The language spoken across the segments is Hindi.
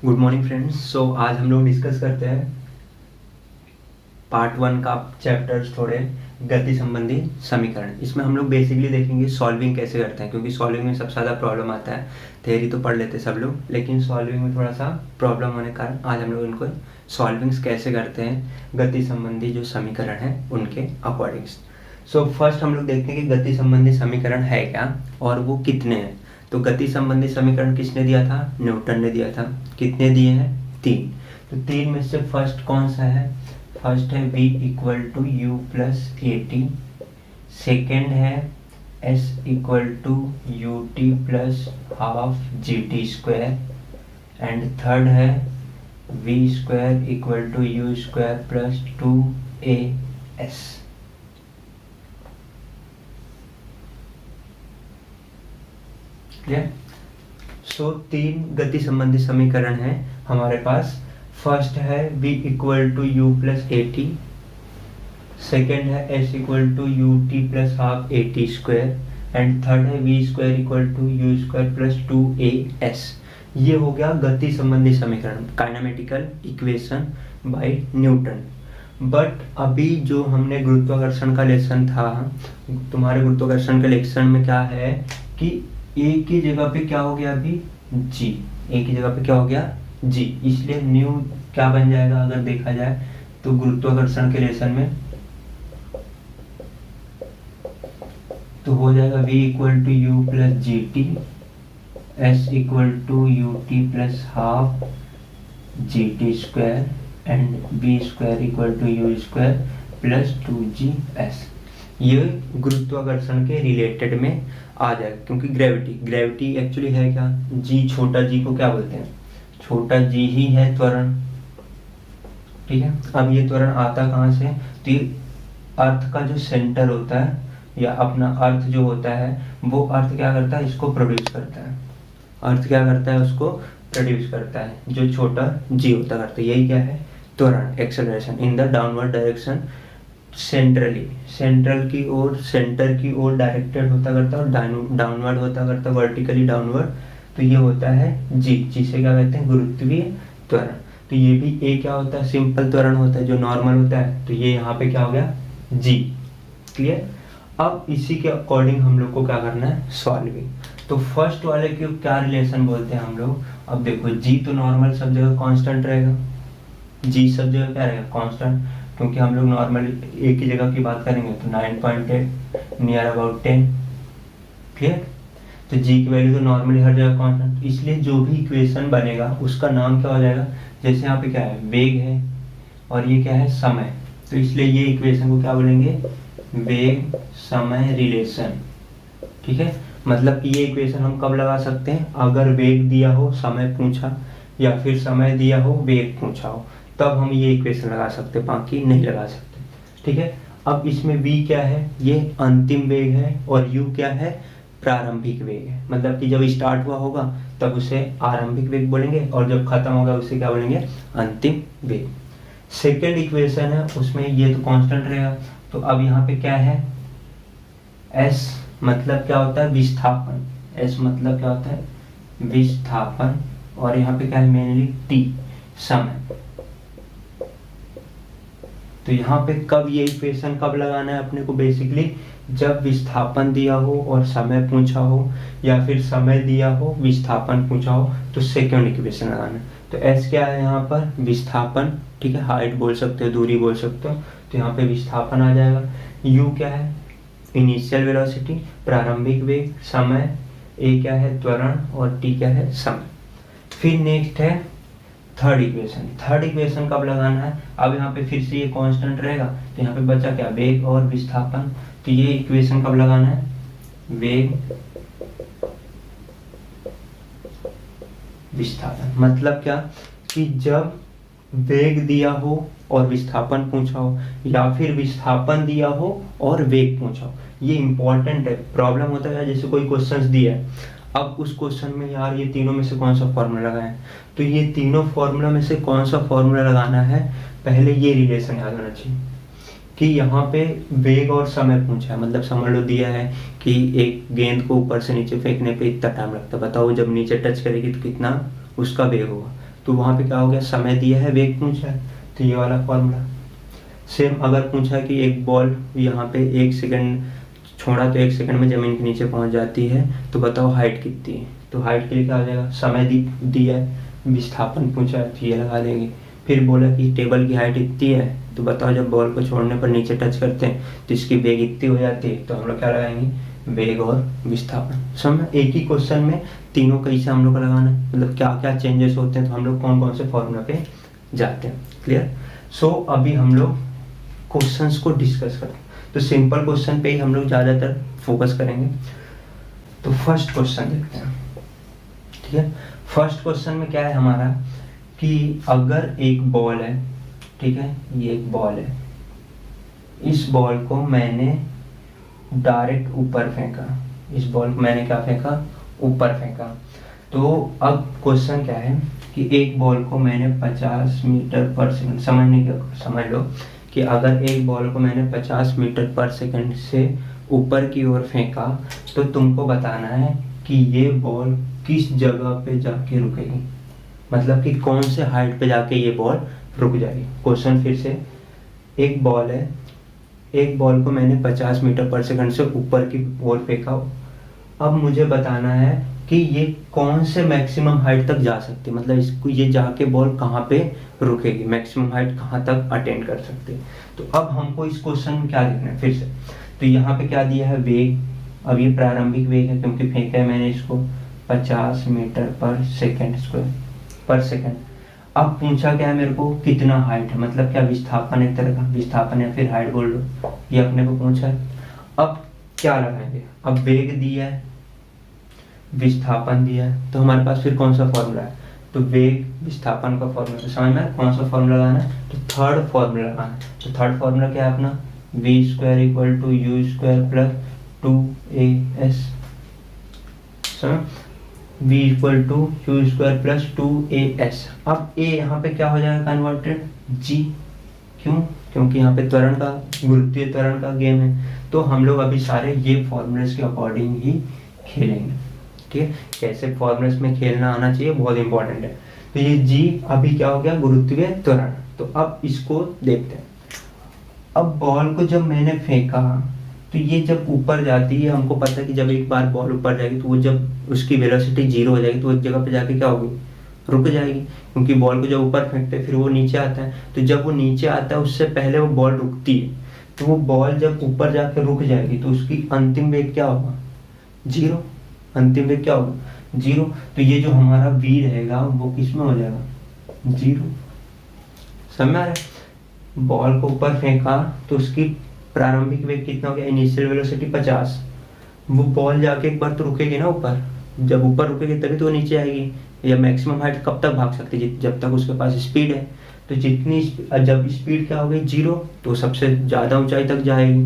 Good morning friends. आज हम लोग डिस्कस करते हैं पार्ट 1 का चैप्टर्स थोड़े गति संबंधी समीकरण। इसमें हम लोग बेसिकली देखेंगे सॉल्विंग कैसे करते हैं, क्योंकि सॉल्विंग में सबसे ज़्यादा प्रॉब्लम आता है। थ्योरी तो पढ़ लेते हैं सब लोग, लेकिन सॉल्विंग में थोड़ा सा प्रॉब्लम होने के कारण आज हम लोग इनको सॉल्विंग्स कैसे करते हैं गति संबंधी जो समीकरण हैं उनके अकॉर्डिंग्स। फर्स्ट हम लोग देखते हैं कि गति संबंधी समीकरण है क्या और वो कितने हैं। तो गति संबंधी समीकरण किसने दिया था? न्यूटन ने दिया था। कितने दिए हैं? 3। तो 3 में से फर्स्ट कौन सा है? फर्स्ट है v equal to u plus a t. Second है s equal to u t plus half g t square. And third है v square equal to u square plus 2as। Clear? 3 गति संबंधी समीकरण है हमारे पास। फर्स्ट है v equal to u plus a t. Second है s equal to u t plus half a t square. And third है v square equal to u square plus 2as। ये हो गया गति संबंधी समीकरण, kinematical equation by Newton. But अभी जो हमने गुरुत्वाकर्षण का लेसन था, तुम्हारे गुरुत्वाकर्षण के लेसन में क्या है कि ए की जगह पे क्या हो गया? अभी g, ए की जगह पे क्या हो गया? g। इसलिए न्यू क्या बन जाएगा अगर देखा जाए तो गुरुत्वाकर्षण के लेसन में तो हो जाएगा v equal to u plus g t, s equal to u t plus half g t square and b square equal to u square plus 2g's। ये गुरुत्वाकर्षण के रिलेटेड में आ जाएगा, क्योंकि ग्रेविटी एक्चुअली है क्या? जी, छोटा जी को क्या बोलते हैं? छोटा जी ही है त्वरण। ठीक है। अब ये त्वरण आता कहाँ से? तो ये अर्थ का जो सेंटर होता है या अपना अर्थ जो होता है वो अर्थ क्या करता है? इसको प्रोड्यूस करता है। अर्थ क्या करता है? उसको प्रोड्यूस करता है, जो छोटा जी होता करता है। यही क्या है? त्वरण, acceleration in the downward direction centrally, central की ओर, सेंटर की ओर डायरेक्टेड होता करता है और डाउनवर्ड होता करता है, वर्टिकली डाउनवर्ड। तो ये होता है जी, जिसे क्या कहते हैं? गुरुत्वीय त्वरण। तो ये भी ए क्या होता है? सिंपल त्वरण होता है जो नॉर्मल होता है। तो ये यहाँ पे क्या हो गया? जी। क्लियर? अब इसी के अकॉर्डिंग हम लोग को क्या करना है? सॉल्विंग। तो फर्स्ट वाले के क्या रिलेशन बोलते हैं हम लोग? अब देखो जी तो नॉर्मल सब जगह कांस्टेंट रहेगा, जी सब जगह क्या रहेगा? कांस्टेंट, क्योंकि हम लोग नॉर्मल एक ही जगह की बात करेंगे तो 9.8 नियर अबाउट 10। क्लियर? तो जी की वैल्यू तो नॉर्मली हर जगह कांस्टेंट, इसलिए जो भी इक्वेशन बनेगा उसका नाम क्या हो जाएगा? जैसे यहाँ पे क्या है? वेग है और ये क्या है? समय। तो इसलिए ये इक्वेशन को क्या बोलेंगे? वेग समय रिलेशन। ठीक है। मतलब कि ये इक्वेशन हम कब लगा सकते हैं? अगर वेग दिया हो, समय पूछा, या फिर समय दिया हो, वेग पूछा हो, तब हम ये इक्वेशन लगा सकते, बाकी नहीं लगा सकते। ठीक है। अब इसमें v क्या है? ये अंतिम वेग है और u क्या है? प्रारंभिक वेग है। मतलब कि जब स्टार्ट हुआ होगा तब उसे आरंभिक वेग बोलेंगे और जब खत्म होगा उसे क्या बोलेंगे? अंतिम वेग। सेकेंड इक्वेशन है उसमें ये तो कांस्टेंट रहेगा। तो अब यहाँ पे क्या है? s मतलब क्या होता है? विस्थापन। s मतलब क्या होता है? विस्थापन। और यहाँ पे क्या है? मेनली t, समय। तो यहाँ पे कब ये इक्वेशन कब लगाना है अपने को? बेसिकली जब विस्थापन दिया हो और समय पूछा हो, या फिर समय दिया हो, विस्थापन पूछा हो, तो सेकंड इक्वेशन लगाना है। तो s क्या है यहाँ पर? विस्थापन। ठीक है, हाइट बोल सकते हो, दूरी बोल सकते हो। तो यहाँ पे विस्थापन आ जाएगा। u क्या है? इनिशियल वेलोसिटी, प्रारंभिक वेग। समय a क्या है? त्वरण। और t क्या है? समय। फिर नेक्स्ट है थर्ड इक्वेशन। थर्ड इक्वेशन कब लगाना है? अब यहाँ पे फिर से ये कांस्टेंट रहेगा, तो यहाँ पे बचा क्या? वेग और विस्थापन। तो ये इक्वेशन कब लगाना है? वेग विस्थापन। मतलब क्या कि जब वेग दिया हो और विस्थापन पूछा हो, या फिर विस्थापन दिया हो और वेग पूछा हो। ये इंपॉर्टेंट है। प्रॉब्लम होता है जैसे कोई क्वेश्चंस दिया है, अब उस क्वेश्चन में यार ये तीनों में से कौन सा फॉर्मूला लगाएं, तो ये तीनों फॉर्मूला में से कौन सा फॉर्मूला लगाना है, पहले ये रिलेशन याद होना चाहिए कि यहाँ पे वेग और समय पूछा है। मतलब समझ लो दिया है कि एक गेंद को ऊपर से नीचे फेंकने पे इतना टाइम लगता है, बताओ जब नीचे टच करेगी तो कितना उसका वेग होगा। तो वहाँ पे क्या हो गया, समय दिया है, वेग पूछा है, तो ये वाला फॉर्मूला। सेम अगर पूछा है कि एक बॉल यहाँ पे 1 सेकंड छोड़ा तो 1 सेकंड में ज़मीन के नीचे पहुँच जाती है, तो बताओ हाइट कितनी है, तो हाइट के लिए क्या हो जाएगा, समय दिया है, विस्थापन पूछा है तो ये लगा देंगे। फिर बोला कि टेबल की हाइट इतनी है, तो बताओ जब बॉल को छोड़ने पर नीचे टच करते हैं तो इसकी वेग इतनी हो जाती है, तो हम लोग क्या लगाएंगे, वेग और विस्थापन। समझ, एक ही क्वेश्चन में तीनों कैसे हम लोग का लगाना है, मतलब क्या क्या चेंजेस होते हैं, तो हम लोग कौन कौन से फॉर्मूला पे जाते हैं। क्लियर। सो अभी हम लोग क्वेश्चंस को डिस्कस करते हैं, तो सिंपल क्वेश्चन पे ही हम लोग ज़्यादातर फोकस करेंगे। तो फर्स्ट क्वेश्चन देखते हैं। ठीक है, फर्स्ट क्वेश्चन में क्या है हमारा कि अगर एक बॉल है, ठीक है, ये एक बॉल है, इस बॉल को मैंने डायरेक्ट ऊपर फेंका, इस बॉल को मैंने क्या फेंका, ऊपर फेंका। तो अब क्वेश्चन क्या है कि एक बॉल को मैंने 50 मीटर पर सेकंड, समझ लो कि अगर एक बॉल को मैंने 50 मीटर पर सेकंड से ऊपर की ओर फेंका, तो तुमको बताना है कि ये बॉल किस जगह पे जाके रुकेगी, मतलब कि कौन से हाइट पे जाके ये बॉल रुक जाएगी। क्वेश्चन फिर से, एक बॉल है, एक बॉल को मैंने 50 मीटर पर सेकंड से ऊपर की ओर फेंका, अब मुझे बताना है कि ये कौन से मैक्सिमम हाइट तक जा सकती है, मतलब इसको ये जाके बॉल कहाँ पे रुकेगी, मैक्सिमम हाइट कहाँ तक अटेंड कर सकती है। तो अब हमको इस क्वेश्चन में क्या देखना है फिर से, तो यहाँ पे क्या दिया है, वेग। अब ये प्रारंभिक वेग है क्योंकि फेंका है मैंने इसको 50 मीटर पर सेकेंड स्क्वायर पर सेकेंड। अब पूछा क्या है मेरे को, कितना हाइट है, मतलब क्या विस्थापन, एक तरह का विस्थापन या फिर हाइट बोल लो, ये अपने को पूछा है। अब क्या लगाएंगे, अब वेग दिया है, विस्थापन दिया है, तो हमारे पास फिर कौन सा फॉर्मूला है, तो वेग विस्थापन का फॉर्मूला। तो समझ में कौन सा फॉर्मूला लगाना है, तो थर्ड फॉर्मूला लगाना है। तो थर्ड फॉर्मूला क्या है अपना, v square equal to u square plus 2as, v equal to u square plus 2as। अब a यहाँ पे क्या हो जाएगा कन्वर्टेड g, क्यों, क्योंकि यहाँ पे त्वरण का, गुरुत्वीय त्वरण का गेम है, तो हम लोग अभी सारे ये फॉर्मूलेस के अकॉर्डिंग ही खेलेंगे। ठीक है, कैसे फॉर्मूलेस में खेलना आना चाहिए, बहुत इंपॉर्टेंट है। तो ये g अभी क्या हो गया, गुरुत्वीय त्वरण। तो अब इसको देखते हैं। अब बॉल को जब मैंने फेंका तो ये जब ऊपर जाती है, हमको पता है कि जब एक बार बॉल ऊपर जाएगी तो वो जब उसकी वेलोसिटी 0 हो जाएगी तो एक जगह पे जाके क्या होगी, रुक जाएगी, क्योंकि बॉल को जब ऊपर फेंकते हैं फिर वो नीचे आता है, तो जब वो नीचे आता है उससे पहले वो बॉल रुकती है, तो वो बॉल जब ऊपर जाके रुक जाएगी तो उसकी अंतिम वेग क्या होगा, 0। अंतिम वेग क्या होगा, 0। तो ये जो हमारा v रहेगा वो किस में हो जाएगा, 0। समझ में आ रहा है, बॉल को ऊपर फेंका तो उसकी प्रारंभिक वेग कितना हो गया, इनिशियल वेलोसिटी 50। वो बॉल जाके एक बार तो रुकेगी ना ऊपर, जब ऊपर रुकेगी तभी तो वो नीचे आएगी, या मैक्सिमम हाइट कब तक भाग सकती है, जब तक उसके पास स्पीड है। तो जितनी जब स्पीड क्या हो गई 0, तो सबसे ज़्यादा ऊंचाई तक जाएगी।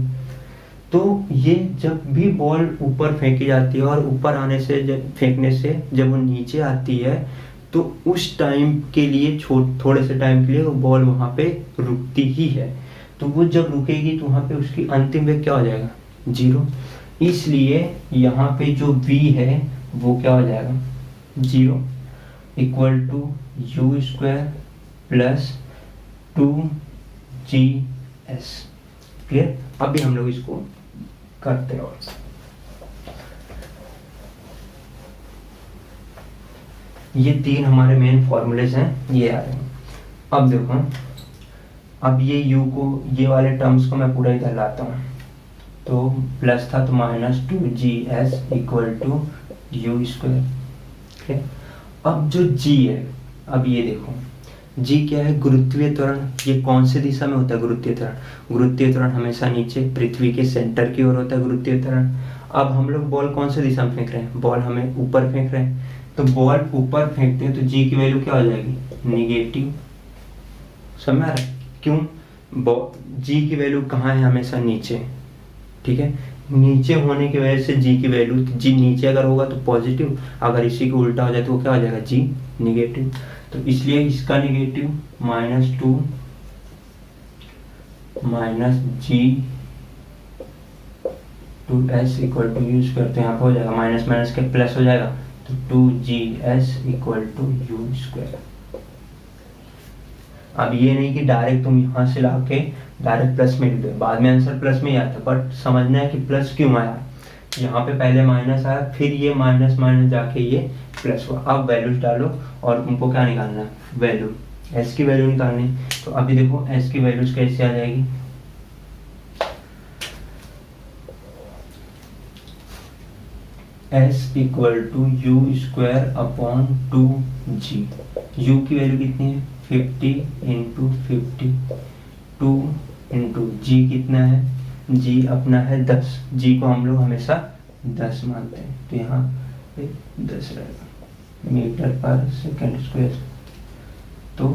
तो ये जब भी बॉल ऊपर फेंकी जाती है और ऊपर आने से, जब फेंकने से जब वो नीचे आती है तो उस टाइम के लिए, थोड़े से टाइम के लिए वो बॉल वहाँ पे रुकती ही है। तो वो जब रुकेगी तो वहाँ पे उसकी अंतिम वेग क्या हो जाएगा, 0। इसलिए यहाँ पे जो v है वो क्या हो जाएगा, 0 equal to u square plus 2gs। Clear. अभी हम लोग इसको करते हैं। ये तीन हमारे मेन फॉर्मूलेस हैं, ये आ रहे हैं। अब देखो, अब ये u को, ये वाले टर्म्स को मैं पूरा इधर लाता हूँ, तो प्लस था तो -2gs equal to u square. अब जो g है, अब ये देखो g क्या है, गुरुत्वीय त्वरण। ये कौन से दिशा में होता है गुरुत्वीय त्वरण, गुरुत्वीय त्वरण हमेशा नीचे पृथ्वी के सेंटर की ओर होता है गुरुत्वीय त्वरण। अब हम लोग बॉल कौन से दिशा में फेंक रहे हैं, बॉल हमें ऊपर फेंक रहे हैं, तो बॉल ऊपर फेंकते हैं तो g की वैल्यू क्या हो जाएगी, नेगेटिव। समझ आ रहा है, क्यों, g की वैल्यू कहाँ है, हमेशा नीचे। ठीक है, नीचे होने की वजह से g की वैल्यू, g नीचे अगर होगा तो पॉजिटिव, अगर इसी को उल्टा हो जाए तो क्या हो जाएगा, g नेगेटिव। तो इसलिए इसका negative -2 -g2s equal to u square, तो यहाँ पे हो जाएगा माइनस माइनस के प्लस हो जाएगा, तो 2gs equal to u square. अब ये नहीं कि डायरेक्ट तुम यहाँ से लाके डायरेक्ट प्लस में लिख दो, बाद में आंसर प्लस में ही आता, बट समझना है कि प्लस क्यों आया। यहाँ पे पहले माइनस आया, फिर ये माइनस माइनस जाके ये प्लस हुआ। अब वैल्यूज डालो और तुमको क्या निकालना है, वैल्यू, एस की वैल्यू निकालनी। तो अभी देखो एस की वैल्यूज कैसे आ जाएगी, s equal to u square upon 2g। U की वैल्यू कितनी है 50 इंटू 50, 2 इंटू जी कितना है, जी अपना है 10, जी को हम लोग हमेशा 10 मानते हैं, तो यहाँ पे 10 रहेगा मीटर पर सेकेंड स्क्वायर। तो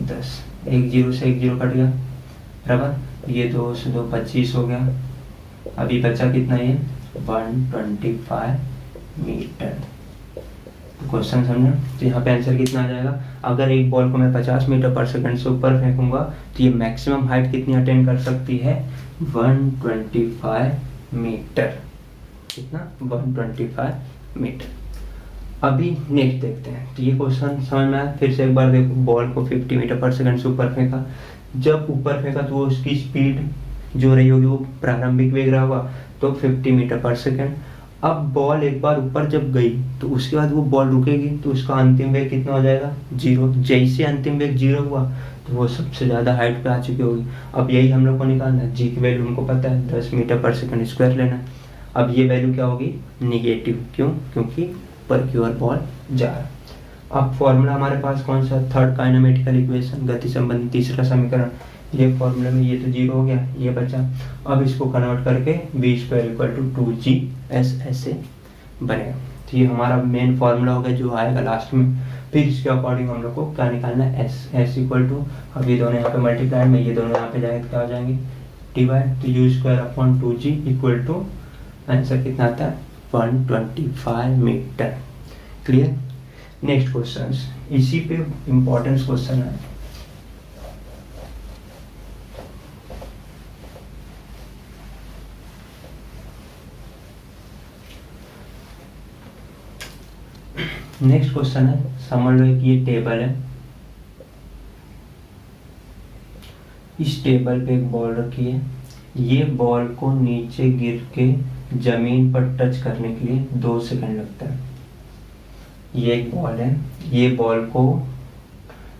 10, एक जीरो से एक जीरो कट गया बराबर, ये 2 से 2 25 हो गया। अभी बचा कितना, ये 125 मीटर। तो क्वेश्चन समझा, तो यहाँ पे आंसर कितना आ जाएगा, अगर एक बॉल को मैं 50 मीटर पर सेकंड से ऊपर फेंकूंगा तो ये मैक्सिमम हाइट कितनी अटेन कर सकती है, 125 मीटर। कितना, 125 मीटर। अभी नेक्स्ट देखते हैं। तो ये क्वेश्चन समझ में आया, फिर से एक बार देखो, बॉल को 50 मीटर पर सेकंड से ऊपर फेंका, जब ऊपर फेंका तो उसकी स्पीड जो रही होगी वो प्रारंभिक वेग रहा होगा, तो 50 मीटर पर सेकंड। अब बॉल एक बार ऊपर जब गई तो उसके बाद वो बॉल रुकेगी, तो उसका अंतिम वेग कितना हो जाएगा, 0। जैसे अंतिम वेग 0 हुआ तो वो सबसे ज़्यादा हाइट पे आ चुकी होगी। अब यही हम लोग को निकालना है, जी की वैल्यू हमको पता है 10 मीटर पर सेकंड स्क्वायर लेना है। अब ये वैल्यू क्या होगी, निगेटिव, क्यों, क्योंकि पर की ओर बॉल जा रहा है। अब फॉर्मूला हमारे पास कौन सा, थर्ड काइनेमेटिकल इक्वेशन, गति संबंधी तीसरा समीकरण। ये फॉर्मूला में ये तो 0 हो गया, ये बचा। अब इसको कन्वर्ट करके v square equal to 2gs ऐसे बनेगा। तो ये हमारा मेन फॉर्मूला होगा जो आएगा लास्ट में। फिर इसके अकॉर्डिंग हम लोग को क्या निकालना है, s इक्वल टू, अब ये दोनों यहाँ पे मल्टीप्लाइड में, ये दोनों यहाँ पे जाएंगे तो क्या हो जाएंगे, डिवाइड, तो u square upon 2g equal to, answer कितना आता है 125 मीटर। क्लियर। नेक्स्ट क्वेश्चन, इसी पे इम्पोर्टेंस क्वेश्चन है। नेक्स्ट क्वेश्चन है, समझ लो कि ये टेबल है, इस टेबल पे एक बॉल रखी है, ये बॉल को नीचे गिर के जमीन पर टच करने के लिए 2 सेकंड लगता है। ये एक बॉल है, ये बॉल को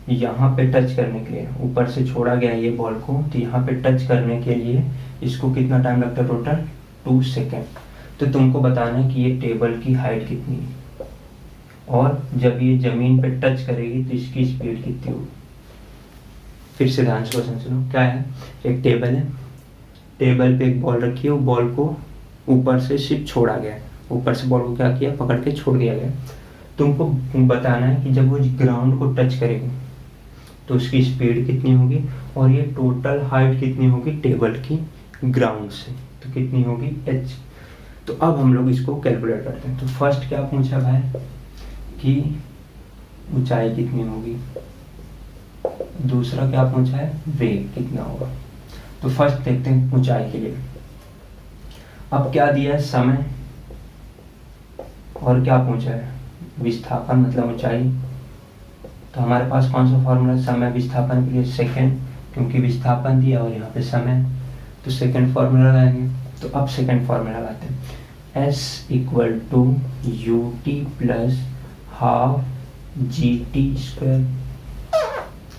यहाँ पे टच करने के लिए ऊपर से छोड़ा गया है ये बॉल को, तो यहाँ पे टच करने के लिए इसको कितना टाइम लगता है, टोटल 2 सेकंड। तो तुमको बताना है कि ये टेबल की हाइट कितनी है और जब ये जमीन पे टच करेगी तो इसकी स्पीड कितनी होगी। फिर से ध्यान से क्वेश्चन सुनो, क्या है, एक टेबल है, टेबल पे एक बॉल रखी है, वो बॉल को ऊपर से सिर्फ छोड़ा गया है, ऊपर से बॉल को क्या किया, पकड़ के छोड़ दिया गया। तुमको बताना है कि जब वो ग्राउंड को टच करेगी तो उसकी स्पीड कितनी होगी और ये टोटल हाइट कितनी होगी टेबल की ग्राउंड से, तो कितनी होगी h। तो अब हम लोग इसको कैलकुलेट करते हैं। तो फर्स्ट क्या पूछा भाई कि ऊंचाई कितनी होगी, दूसरा क्या पूछा है वेग कितना होगा। तो फर्स्ट देखते हैं ऊंचाई के लिए। अब क्या दिया है, समय, और क्या पूछा है विस्थापन मतलब ऊंचाई। तो हमारे पास कौन सा फॉर्मूला, समय विस्थापन के लिए सेकंड, क्योंकि विस्थापन दिया और यहाँ पे समय, तो सेकंड फॉर्मूला लगाएंगे। तो अब सेकंड फॉर्मूला लगाते हैं, s equal to u t plus half g t square.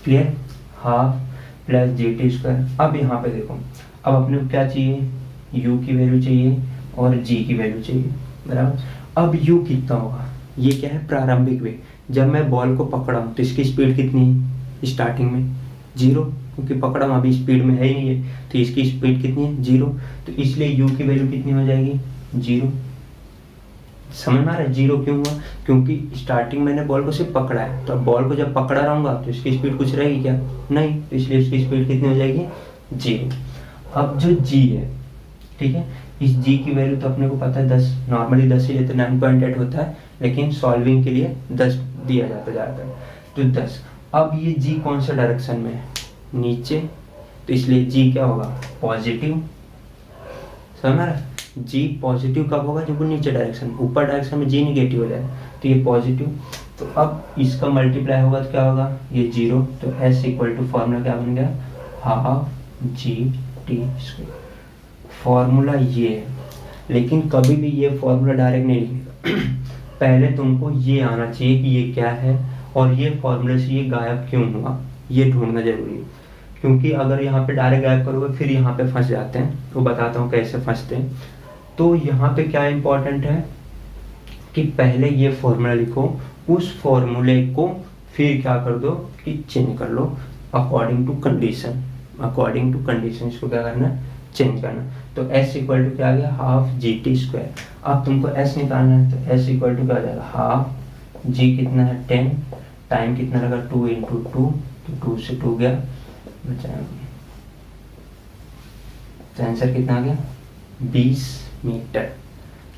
Clear, half plus g t square. अब यहाँ पे देखो, अब अपने को क्या चाहिए, u की वैल्यू चाहिए और g की वैल्यू चाहिए, बराबर। अब u कितना होगा, ये क्या है प्रारंभिक वेग, जब मैं बॉल को पकड़ा हूँ तो इसकी स्पीड कितनी है स्टार्टिंग में 0, क्योंकि पकड़ा हूँ अभी स्पीड में है ही नहीं है, तो इसकी स्पीड कितनी है 0, तो इसलिए u की वैल्यू कितनी हो जाएगी 0। समझ में आ रहा है 0 क्यों हुआ, क्योंकि स्टार्टिंग मैंने बॉल को सिर्फ पकड़ा है, तो अब बॉल को जब पकड़ा रहूंगा तो इसकी स्पीड कुछ रहेगी क्या, नहीं, तो इसलिए इसकी स्पीड कितनी हो जाएगी 0। अब जो g है, ठीक है, इस g की वैल्यू तो अपने को पता है 10, नॉर्मली 10 ही लेते 9.8 होता है, लेकिन सॉल्विंग के लिए 10 दिया जाता ज़्यादातर, तो 10। अब ये g कौन सा डायरेक्शन में है, नीचे, तो इसलिए g क्या होगा पॉजिटिव। समझ रहा है, g पॉजिटिव कब होगा जब वो नीचे डायरेक्शन, ऊपर डायरेक्शन में g निगेटिव हो जाए, तो ये पॉजिटिव। तो अब इसका मल्टीप्लाई होगा तो क्या होगा, ये 0, तो s इक्वल टू फॉर्मूला क्या बन गया, half g t square. Formula ये है, लेकिन कभी भी ये फॉर्मूला डायरेक्ट नहीं लिखेगा पहले तुमको ये आना चाहिए कि ये क्या है और ये फॉर्मूले से ये गायब क्यों हुआ, ये ढूंढना जरूरी है। क्योंकि अगर यहाँ पे डायरेक्ट गायब करोगे फिर यहाँ पे फंस जाते हैं, तो बताता हूँ कैसे फंसते हैं। तो यहाँ पे क्या इंपॉर्टेंट है कि पहले ये फॉर्मूला लिखो, उस फॉर्मूले को फिर क्या कर दो कि चेंज कर लो according to condition. According to condition इसको क्या करना, चेंज करना। तो s इक्वल टू क्या आ गया, हाफ जी टी स्क्वायर। अब तुमको s निकालना है, तो s इक्वल टू क्या आ जाएगा, हाफ g कितना है 10, टाइम कितना लगा 2 इंटू 2, तो 2 से 2 गया, बचा तो आंसर कितना आ गया 20 मीटर।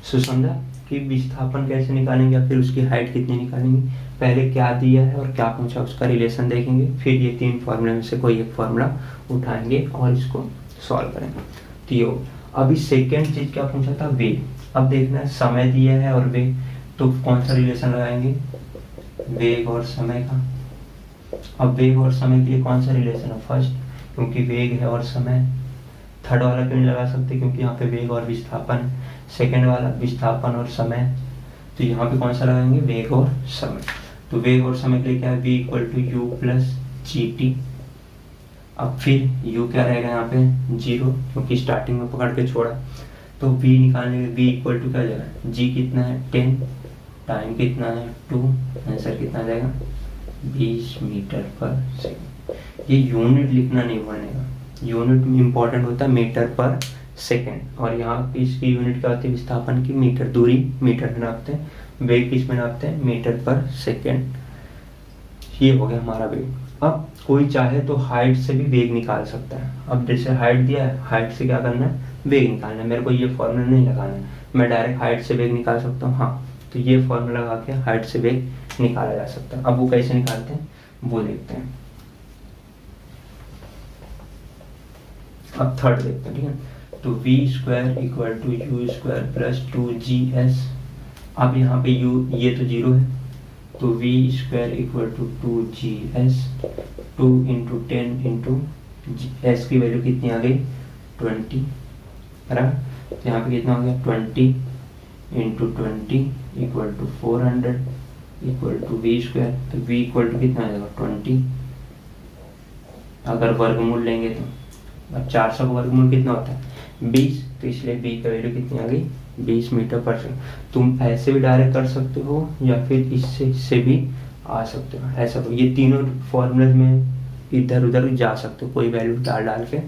सो समझा कि विस्थापन कैसे निकालेंगे या फिर उसकी हाइट कितनी निकालेंगे। पहले क्या दिया है और क्या पूछा उसका रिलेशन देखेंगे, फिर ये 3 फार्मूले में से कोई एक फार्मूला उठाएंगे और इसको सॉल्व करेंगे। तो ये अभी सेकेंड चीज क्या पूछा था, वेग। अब देखना है समय दिया है और वेग, तो कौन सा रिलेशन लगाएंगे, वेग और समय का। अब वेग और समय के लिए कौन सा रिलेशन है, फर्स्ट, क्योंकि वेग है और समय। थर्ड वाला क्यों नहीं लगा सकते, क्योंकि यहाँ पे वेग और विस्थापन। सेकेंड वाला विस्थापन और समय, तो यहाँ पे कौन सा लगाएंगे, वेग और समय। तो वेग और समय के लिए क्या है, v equal to u plus g t. अब फिर u क्या रहेगा यहाँ पे 0, क्योंकि स्टार्टिंग में पकड़ के छोड़ा। तो v निकालने के v इक्वल टू क्या हो जाएगा, g कितना है 10, टाइम कितना है 2, आंसर कितना आ जाएगा 20 मीटर पर सेकेंड। ये यूनिट लिखना नहीं भूलने का, यूनिट इंपॉर्टेंट होता है मीटर पर सेकेंड, और यहाँ पे इसकी यूनिट क्या होती है, विस्थापन की मीटर, दूरी मीटर में नापते हैं, वेग किस में नापते हैं, मीटर पर सेकेंड। ये हो गया हमारा वेग। अब कोई चाहे तो हाइट से भी वेग निकाल सकता है। अब जैसे हाइट दिया है, हाइट से क्या करना है, वेग निकालना है। मेरे को ये फॉर्मूला नहीं लगाना है, मैं डायरेक्ट हाइट से वेग निकाल सकता हूँ। हाँ, तो ये फॉर्मूला लगा के हाइट से वेग निकाला जा सकता है। अब वो कैसे निकालते हैं वो देखते हैं। अब थर्ड देखते हैं, ठीक है। तो v square equal to u square plus 2GS। अब यहाँ पे u ये तो 0 है, तो v square equal to 2GS, 2 into 10 into s की वैल्यू कितनी आ गई 20, बराबर। तो यहाँ पे कितना हो गया 20 into 20 equal to 400 equal to v square. तो वी इक्वल टू कितना आ जाएगा 20, अगर वर्गमूल लेंगे तो। अब 400 का वर्गमूल कितना होता है 20, तो इसलिए बी का वैल्यू कितनी आ गई 20 मीटर पर सेकंड। तुम ऐसे भी डायरेक्ट कर सकते हो या फिर इससे भी आ सकते हो, ऐसा तो ये तीनों फॉर्मूले में इधर उधर जा सकते हो, कोई वैल्यू डाल डाल के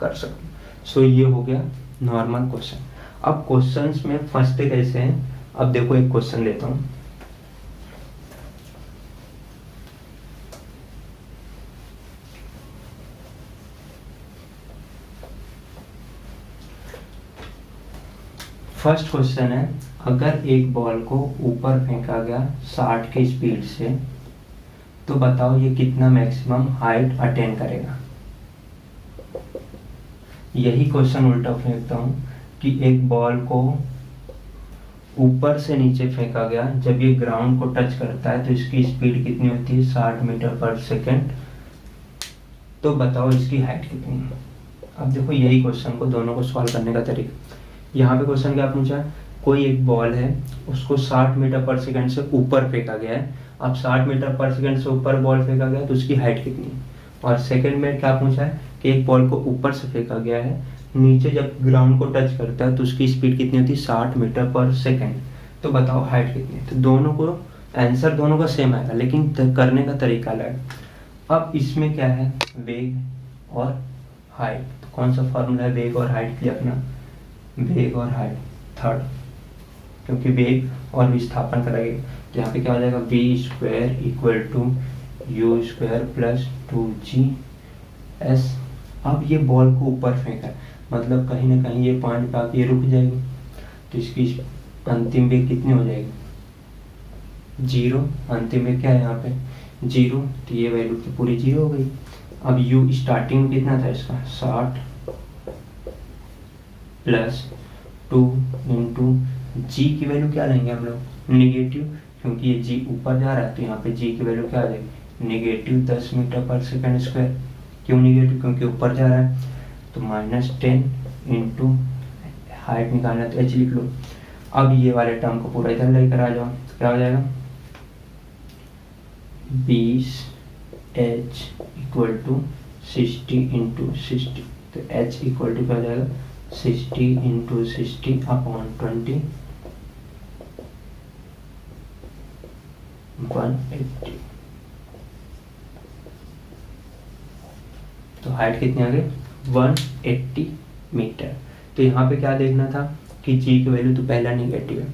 कर सकते हो। सो ये हो गया नॉर्मल क्वेश्चन। अब क्वेश्चंस में फंसते कैसे हैं, अब देखो एक क्वेश्चन लेता हूँ। फर्स्ट क्वेश्चन है, अगर एक बॉल को ऊपर फेंका गया 60 की स्पीड से, तो बताओ ये कितना मैक्सिमम हाइट अटेन करेगा। यही क्वेश्चन उल्टा फेंकता हूँ कि एक बॉल को ऊपर से नीचे फेंका गया, जब ये ग्राउंड को टच करता है तो इसकी स्पीड कितनी होती है 60 मीटर पर सेकेंड, तो बताओ इसकी हाइट कितनी है। अब देखो यही क्वेश्चन को दोनों को सॉल्व करने का तरीका। यहाँ पे क्वेश्चन क्या पूछा, कोई एक बॉल है उसको 60 मीटर पर सेकंड से ऊपर फेंका गया है। अब 60 मीटर पर सेकंड से ऊपर बॉल फेंका गया तो उसकी हाइट कितनी है। और सेकंड में क्या पूछा है कि एक बॉल को ऊपर से फेंका गया है, नीचे जब ग्राउंड को टच करता है तो उसकी स्पीड कितनी होती है 60 मीटर पर सेकंड, तो बताओ हाइट कितनी है। तो दोनों को आंसर दोनों का सेम आएगा, लेकिन करने का तरीका अलग। अब इसमें क्या है, वेग और हाइट। तो कौन सा फॉर्मूला है वेग और हाइट के लिए अपना, वेग और हाइट थर्ड, क्योंकि वेग और विस्थापन करेंगे। तो यहाँ पे क्या हो जाएगा v square equal to u square plus 2GS। अब ये बॉल को ऊपर फेंका है, मतलब कहीं ना कहीं ये पॉइंट पे आके ये रुक जाएगी, तो इसकी अंतिम वेग कितनी हो जाएगी 0। अंतिम वेग क्या है यहाँ पे 0, तो ये वैल्यू तो पूरी 0 हो गई। अब u स्टार्टिंग में कितना था इसका 60 प्लस 2 इंटू जी की वैल्यू क्या लेंगे हम लोग नेगेटिव, क्योंकि ये जी ऊपर जा रहा है तो यहाँ पे जी की वैल्यू क्या आ जाएगी, नेगेटिव 10 मीटर पर सेकेंड स्क्वायर। क्यों नेगेटिव, क्योंकि ऊपर जा रहा है। तो -10 इंटू हाइट निकालना तो h लिख लो। अब ये वाले टर्म को पूरा इधर लेकर आ जाओ तो क्या हो जाएगा, 20 h इक्वल टू 60 इंटू 60। तो h इक्वल टू क्या हो जाएगा, 60 इंटू 60 अपॉन 20, 180। तो हाइट कितनी आ गई, 180 मीटर। तो यहाँ पे क्या देखना था कि g की वैल्यू तो पहला नेगेटिव है,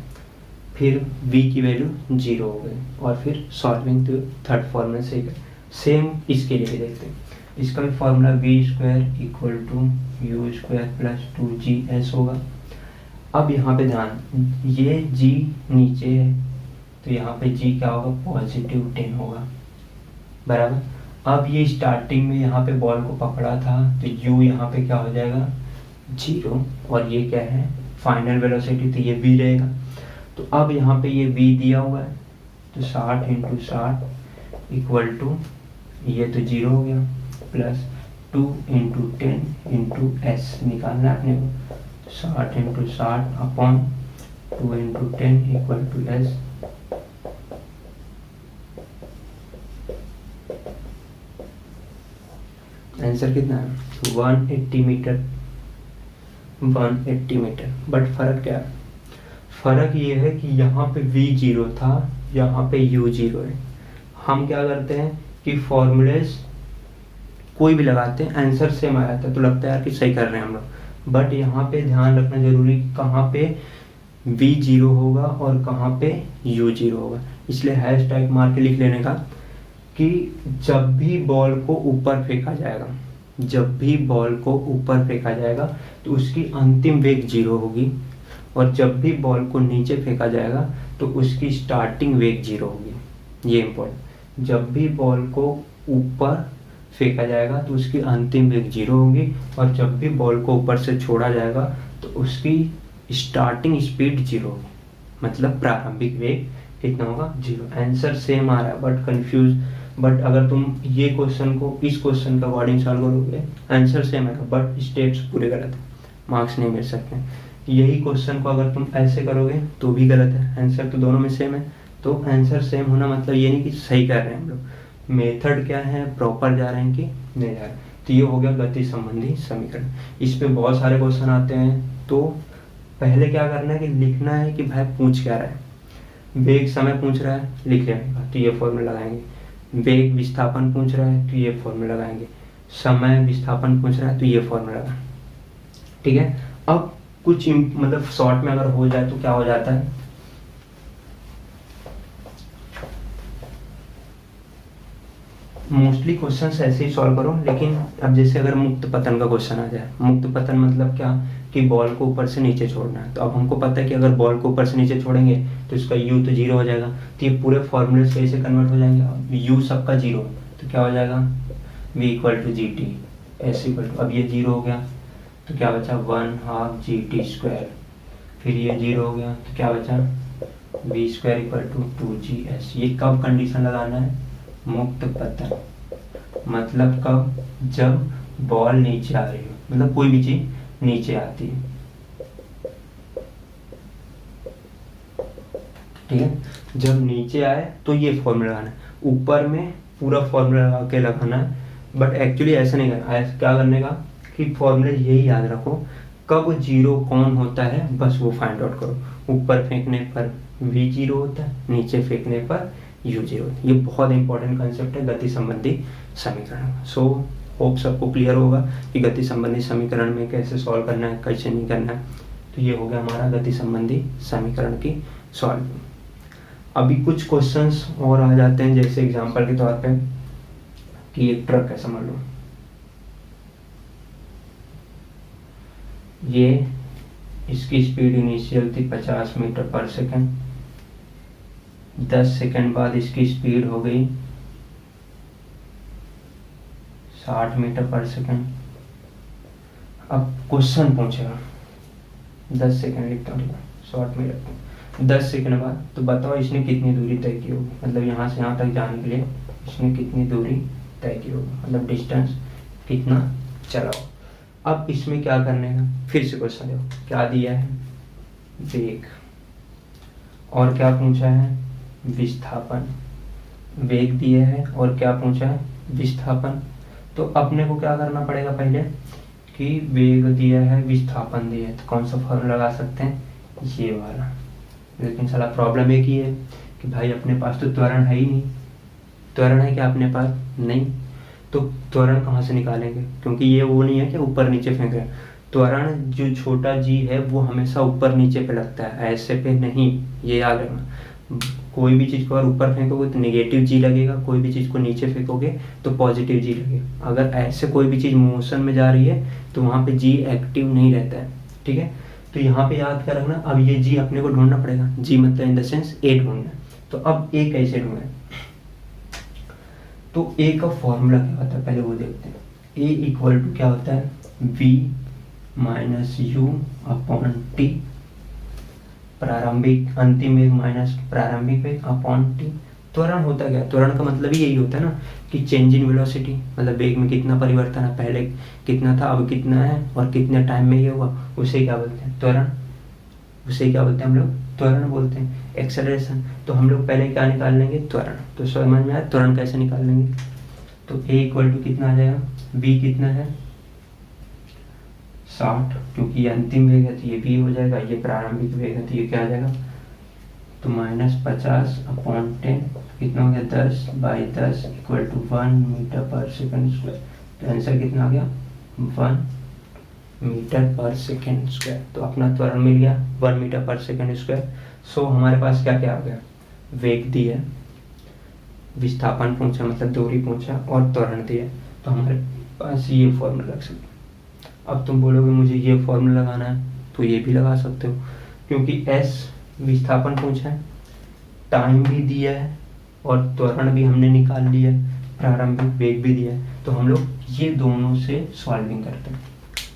फिर v की वैल्यू 0 हो गई, और फिर सॉल्विंग तो थर्ड फॉर्मूला से सेम इसके लिए भी देखते हैं। इसका भी formula v² equal to u² plus 2gs होगा। अब यहाँ पे ध्यान, ये g नीचे है तो यहाँ पे g क्या होगा, पॉजिटिव 10 होगा, बराबर। अब ये स्टार्टिंग में यहाँ पे बॉल को पकड़ा था तो u यहाँ पे क्या हो जाएगा, 0, और ये क्या है, फाइनल वेलोसिटी, तो ये v रहेगा। तो अब यहाँ पे ये v दिया हुआ है तो 60 इंटू 60 इक्वल टू, ये तो 0 हो गया, प्लस 2 इंटू 10 इंटू एस निकालना है अपने को। 60 into 60 upon 2 into 10 equal to s. Answer कितना है, 180 मीटर, 180 मीटर। बट फर्क क्या है, फर्क ये है कि यहाँ पे v 0 था, यहाँ पे u 0 है। हम क्या करते हैं कि फॉर्मूलेस कोई भी लगाते हैं, आंसर सेम आ जाता है तो लगता है यार कि सही कर रहे हैं हम लोग। बट यहाँ पे ध्यान रखना जरूरी कि कहाँ पे v 0 होगा और कहाँ पे u 0 होगा। इसलिए हैश टैग मार के लिख लेने का कि जब भी बॉल को ऊपर फेंका जाएगा, जब भी बॉल को ऊपर फेंका जाएगा तो उसकी अंतिम वेग 0 होगी, और जब भी बॉल को नीचे फेंका जाएगा तो उसकी स्टार्टिंग वेग 0 होगी। ये इम्पोर्टेंट, जब भी बॉल को ऊपर फेंका जाएगा तो उसकी अंतिम वेग 0 होगी, और जब भी बॉल को ऊपर से छोड़ा जाएगा तो उसकी स्टार्टिंग स्पीड 0 होगी, मतलब प्रारंभिक वेग कितना होगा, 0। आंसर सेम आ रहा है बट कंफ्यूज, बट अगर तुम ये क्वेश्चन को इस क्वेश्चन का वर्डिंग सॉल्व करोगे आंसर सेम आएगा, बट स्टेप्स पूरे गलत है, मार्क्स नहीं मिल सकते। यही क्वेश्चन को अगर तुम ऐसे करोगे तो भी गलत है, आंसर तो दोनों में सेम है। तो आंसर सेम होना मतलब ये नहीं कि सही कर रहे हैं हम लोग, मेथड क्या है, प्रॉपर जा रहे हैं कि नहीं जा रहे। तो ये हो गया गति संबंधी समीकरण। इस पे बहुत सारे क्वेश्चन आते हैं, तो पहले क्या करना है कि लिखना है कि भाई पूछ क्या रहा है। वेग समय पूछ रहा है, लिख लेने का तो ये फॉर्मूला लगाएंगे। वेग विस्थापन पूछ रहा है तो ये फॉर्मूला लगाएंगे। समय विस्थापन पूछ रहा है तो ये फॉर्मूला लगाएंगे, ठीक है। अब कुछ मतलब शॉर्ट में अगर हो जाए तो क्या हो जाता है, मोस्टली क्वेश्चंस ऐसे ही सॉल्व करो। लेकिन अब जैसे अगर मुक्त पतन का क्वेश्चन आ जाए, मुक्त पतन मतलब क्या कि बॉल को ऊपर से नीचे छोड़ना है, तो अब हमको पता है कि अगर बॉल को ऊपर से नीचे छोड़ेंगे तो इसका u तो 0 हो जाएगा, तो ये पूरे फॉर्मूले से ऐसे कन्वर्ट हो जाएंगे। अब u सबका 0 तो क्या हो जाएगा, v equal to g t, s equal to, अब ये 0 हो गया तो क्या बचा 1/2 GT स्क्वायर, फिर ये 0 हो गया तो क्या बचा v square equal to 2GS। ये कब कंडीशन लगाना है, मुक्त पतन, मतलब कब, जब बॉल नीचे आ रही हो, मतलब कोई भी चीज नीचे आती है, ठीक है। जब नीचे आए तो ये फॉर्मूला लगाना है, ऊपर में पूरा फॉर्मूला लगा के लगाना है, बट एक्चुअली ऐसा नहीं करना है। क्या करने का कि फॉर्मूले यही याद रखो, कब 0 कौन होता है बस वो फाइंड आउट करो। ऊपर फेंकने पर v 0 होता है, नीचे फेंकने पर u 0 होता है। ये बहुत इंपॉर्टेंट कंसेप्ट है गति संबंधी समीकरण। सो होप सबको क्लियर होगा कि गति संबंधी समीकरण में कैसे सॉल्व करना है, कैसे नहीं करना है। तो ये हो गया हमारा गति संबंधी समीकरण की सॉल्व। अभी कुछ क्वेश्चंस और आ जाते हैं, जैसे एग्जांपल के तौर पे कि एक ट्रक है, समझ लो ये, इसकी स्पीड इनिशियल थी 50 मीटर पर सेकंड, 10 सेकंड बाद इसकी स्पीड हो गई 60 मीटर पर सेकंड। अब क्वेश्चन पूछेगा, 10 सेकंड लिखता हूँ, शॉर्ट में रखता हूँ, 10 सेकंड बाद, तो बताओ इसने कितनी दूरी तय की होगी, मतलब यहाँ से यहाँ तक जाने के लिए इसने कितनी दूरी तय की होगी, मतलब डिस्टेंस कितना चला हो। अब इसमें क्या करने का, फिर से क्वेश्चन देखो क्या दिया है, वेग, और क्या पूछा है, विस्थापन। वेग दिया है और क्या पूछा है, विस्थापन। तो अपने को क्या करना पड़ेगा पहले कि वेग दिया है, विस्थापन दिया है, तो कौन सा फॉर्मूला लगा सकते हैं, ये वाला। लेकिन साला प्रॉब्लम एक ही है कि भाई अपने पास तो त्वरण है ही नहीं। त्वरण है क्या अपने पास, नहीं, तो त्वरण कहाँ से निकालेंगे, क्योंकि ये वो नहीं है कि ऊपर नीचे फेंक रहे हैं। त्वरण जो छोटा जी है वो हमेशा ऊपर नीचे पे लगता है, ऐसे पे नहीं, ये याद रखना। कोई भी चीज़ को अगर ऊपर फेंकोगे तो नेगेटिव जी लगेगा, कोई भी चीज़ को नीचे फेंकोगे तो पॉजिटिव जी लगेगा। अगर ऐसे कोई भी चीज़ मोशन में जा रही है तो वहाँ पे जी एक्टिव नहीं रहता है, ठीक है। तो यहाँ पे याद क्या रखना, अब ये जी अपने को ढूंढना पड़ेगा, जी मतलब इन द सेंस ए ढूंढना। तो अब ए कैसे ढूंढे, तो ए का फॉर्मूला क्या होता है पहले वो देखते हैं। ए इक्वल टू क्या होता है, v minus you upon T, प्रारंभिक अंतिम वेग माइनस प्रारंभिक वेग अपॉन टी। त्वरण होता क्या, त्वरण का मतलब ही यही होता है ना कि चेंज इन वेलोसिटी, मतलब वेग में कितना परिवर्तन है, पहले कितना था अब कितना है और कितने टाइम में ये हुआ, उसे क्या बोलते हैं, त्वरण। उसे क्या बोलते हैं हम लोग, त्वरण बोलते हैं। एक्सेलरेशन, तो हम लोग पहले क्या निकाल लेंगे, त्वरण। तो समझ में आया त्वरण कैसे निकाल लेंगे। तो ए इक्वल टू कितना आ जाएगा, v कितना है 60, क्योंकि ये अंतिम वेग है तो ये v हो जाएगा, ये प्रारंभिक वेग है तो ये क्या आ जाएगा, तो -50 अपॉन 10 कितना हो गया 10/10 इक्वल टू 1 मीटर पर सेकंड स्क्वायर। तो आंसर कितना आ गया 1 मीटर पर सेकेंड स्क्वायर। तो अपना त्वरण मिल गया 1 मीटर पर सेकेंड स्क्वायर। सो हमारे पास क्या क्या आ गया, वेग दिया, विस्थापन पूछा मतलब दूरी पूछा, और त्वरण दिया। तो हमारे पास ये फॉर्मूला लग सकता है। अब तुम बोलोगे मुझे ये फॉर्मूला लगाना है, तो ये भी लगा सकते हो, क्योंकि एस विस्थापन पूछा है, टाइम भी दिया है और त्वरण भी हमने निकाल लिया है, प्रारंभिक वेग भी दिया है। तो हम लोग ये दोनों से सॉल्विंग करते हैं,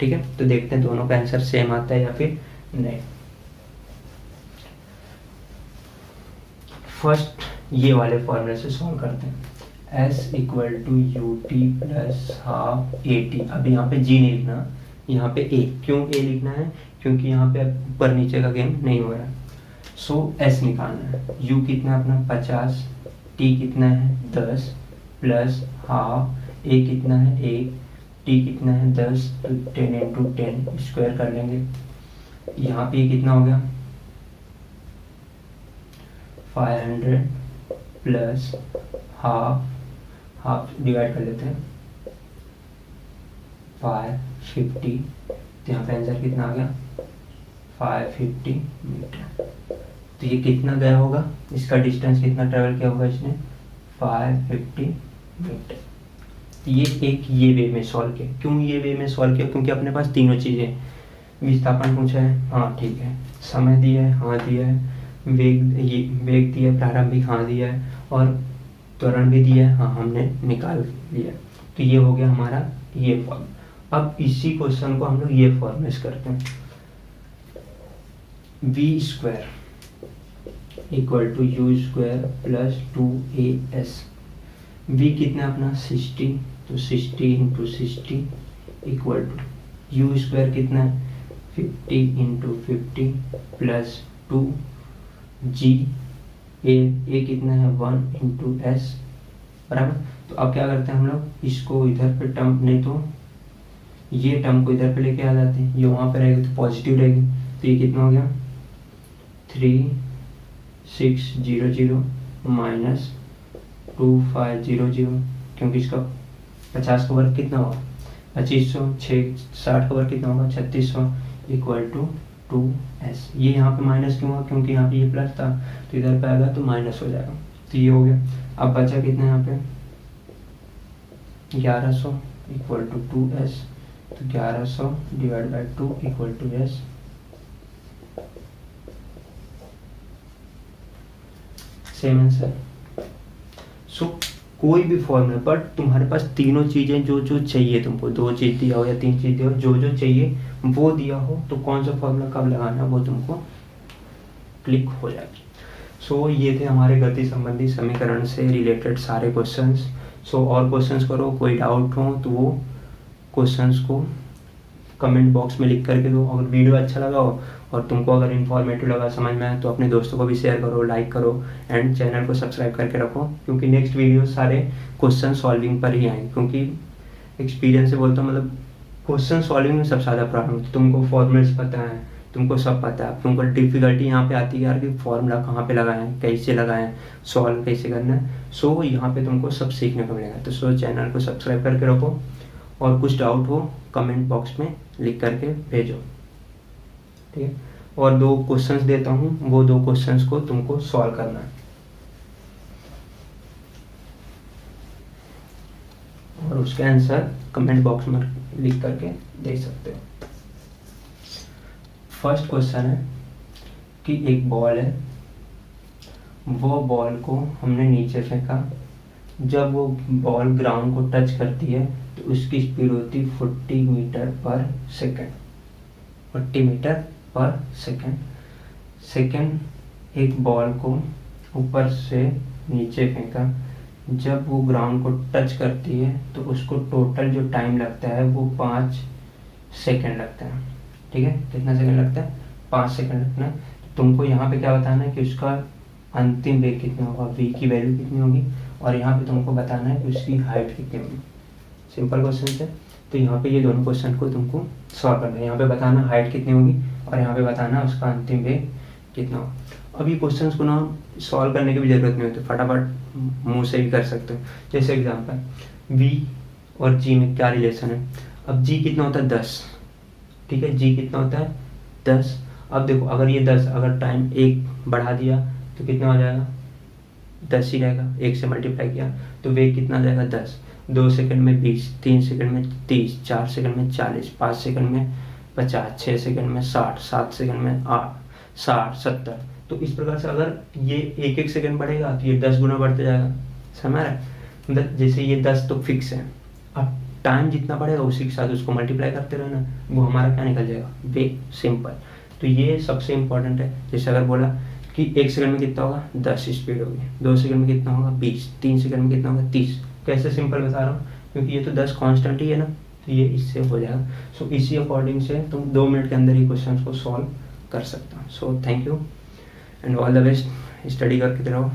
ठीक है। तो देखते हैं दोनों का आंसर सेम आता है या फिर नहीं। फर्स्ट ये वाले फॉर्मूले से सॉल्व करते हैं। S equal to u t plus half a t. अब यहाँ पे जी नहीं लिखना, यहाँ पे ए। क्यों ए लिखना है, क्योंकि यहाँ पे ऊपर नीचे का गेम नहीं हो रहा है। सो S निकालना है। U कितना अपना 50, T कितना है 10 प्लस हाफ, A कितना है 1, T कितना है 10, तो 10 इंटू 10 स्क्वायर कर लेंगे। यहाँ पे कितना हो गया 500 प्लस हाफ डिवाइड कर लेते हैं 550। तो यहाँ पे आंसर कितना आ गया 550 मीटर। तो ये कितना गया होगा, इसका डिस्टेंस कितना ट्रेवल किया होगा इसने 550 मीटर। ये एक ये वे में सॉल्व किया। क्यों ये वे में सॉल्व किया, क्योंकि अपने पास तीनों चीज़ें, विस्थापन पूछा है हाँ ठीक है, समय दिया है हाँ दिया है, वेग दिया है प्रारंभिक हाँ दिया है, और त्वरण भी दिया है हाँ हमने निकाल लिया। तो ये हो गया हमारा ये फॉर्म। अब इसी क्वेश्चन को हम लोग ये फॉर्मेट करते हैं, v square equal to u square plus 2as। v कितना अपना 60, तो 60 into 60 equal to u square कितना है 50 इंटू 50 प्लस 2 जी, ए कितना है 1 इंटू एस बराबर। तो अब क्या करते हैं हम लोग, इसको इधर पे टर्म, नहीं तो ये टर्म को इधर पे लेके आ जाते हैं, ये वहाँ पे रहेगी तो पॉजिटिव रहेगी। तो ये कितना हो गया 3600 माइनस 2500, क्योंकि इसका 50 का वर्ग कितना होगा 2500, 60 का वर्ग कितना होगा 3600 इक्वल टू 2s। ये यहाँ पे माइनस क्यों हुआ, क्योंकि यहाँ पे ये प्लस था तो इधर पे आएगा तो माइनस हो जाएगा। तो ये हो गया। अब बचा कितना यहाँ पे 1100 इक्वल टू 2s। तो 1100 divide by 2 equal to s। Same answer. So कोई भी फॉर्मूला, बट तुम्हारे पास तीनों चीज़ें जो जो चाहिए तुमको, 2 चीज़ दिया हो या 3 चीज़ दिया हो, जो जो चाहिए वो दिया हो, तो कौन सा फॉर्मूला कब लगाना है वो तुमको क्लिक हो जाएगी। सो ये थे हमारे गति संबंधी समीकरण से रिलेटेड सारे क्वेश्चंस। सो और क्वेश्चंस करो, कोई डाउट हो तो वो क्वेश्चंस को कमेंट बॉक्स में लिख करके दो। अगर वीडियो अच्छा लगा हो और तुमको अगर इन्फॉर्मेटिव लगा, समझ में आए, तो अपने दोस्तों को भी शेयर करो, लाइक करो एंड चैनल को सब्सक्राइब करके रखो, क्योंकि नेक्स्ट वीडियो सारे क्वेश्चन सॉल्विंग पर ही आएंगे। क्योंकि एक्सपीरियंस से बोलता हूँ, मतलब क्वेश्चन सॉल्विंग में सबसे ज़्यादा प्रॉब्लम होती है। तुमको फॉर्मूल्स पता है, तुमको सब पता है, तुमको डिफिकल्टी यहाँ पे आती है यार कि फॉर्मूला कहाँ पे लगाएं, कैसे लगाएं, सॉल्व कैसे करना है। सो यहाँ पे तुमको सब सीखने को मिलेगा। तो सो चैनल को सब्सक्राइब करके रखो और कुछ डाउट हो कमेंट बॉक्स में लिख करके भेजो, ठीक है। और 2 क्वेश्चंस देता हूँ, वो 2 क्वेश्चंस को तुमको सॉल्व करना है और उसके आंसर कमेंट बॉक्स में लिख करके दे सकते हो। फर्स्ट क्वेश्चन है कि एक बॉल है, वो बॉल को हमने नीचे फेंका, जब वो बॉल ग्राउंड को टच करती है तो उसकी स्पीड होती है 40 मीटर पर सेकेंड। 40 मीटर पर सेकेंड। एक बॉल को ऊपर से नीचे फेंका, जब वो ग्राउंड को टच करती है तो उसको टोटल जो टाइम लगता है वो 5 सेकेंड लगता है, ठीक है। कितना सेकेंड लगता है? 5 सेकेंड लगता है। तुमको यहाँ पे क्या बताना है कि उसका अंतिम वेग कितना होगा, v की वैल्यू कितनी होगी, और यहाँ पे तुमको बताना है कि उसकी हाइट कितनी होगी। सिंपल क्वेश्चन है। तो यहाँ पे ये दोनों क्वेश्चन को तुमको सॉल्व करना है। यहाँ पे बताना हाइट कितनी होगी और यहाँ पे बताना उसका अंतिम वेग कितना होगा। अभी क्वेश्चन को ना सॉल्व करने की भी जरूरत नहीं होती, फटाफट मुंह से भी कर सकते हो। जैसे एग्जांपल v और g में क्या रिलेशन है। अब g कितना होता है 10, ठीक है। g कितना होता है 10। अब देखो अगर ये 10, अगर टाइम 1 बढ़ा दिया तो कितना हो जाएगा 10 ही रहेगा। 1 से मल्टीप्लाई किया तो वेग कितना जाएगा 10। 2 सेकंड में 20, 3 सेकंड में 30, 4 सेकंड में 40, 5 सेकंड में 50, 6 सेकंड में 60, 7 सेकंड में 60, 70। तो इस प्रकार से अगर ये 1-1 सेकंड बढ़ेगा तो ये 10 गुना बढ़ते जाएगा। समझ रहा है? मतलब जैसे ये 10 तो फिक्स है, अब टाइम जितना बढ़ेगा उसी के साथ उसको मल्टीप्लाई करते रहना, वो हमारा क्या निकल जाएगा वेग। सिंपल। तो ये सबसे इंपॉर्टेंट है। जैसे अगर बोला कि 1 सेकंड में कितना होगा 10 स्पीड होगी, 2 सेकंड में कितना होगा 20, 3 सेकंड में कितना होगा 30। कैसे सिंपल बता रहा हूँ, क्योंकि ये तो 10 कांस्टेंट ही है ना, तो ये इससे हो जाएगा। सो इसी अकॉर्डिंग से तुम 2 मिनट के अंदर ही क्वेश्चन को सॉल्व कर सकते हो। So thank you and all the best. Study करके रहो।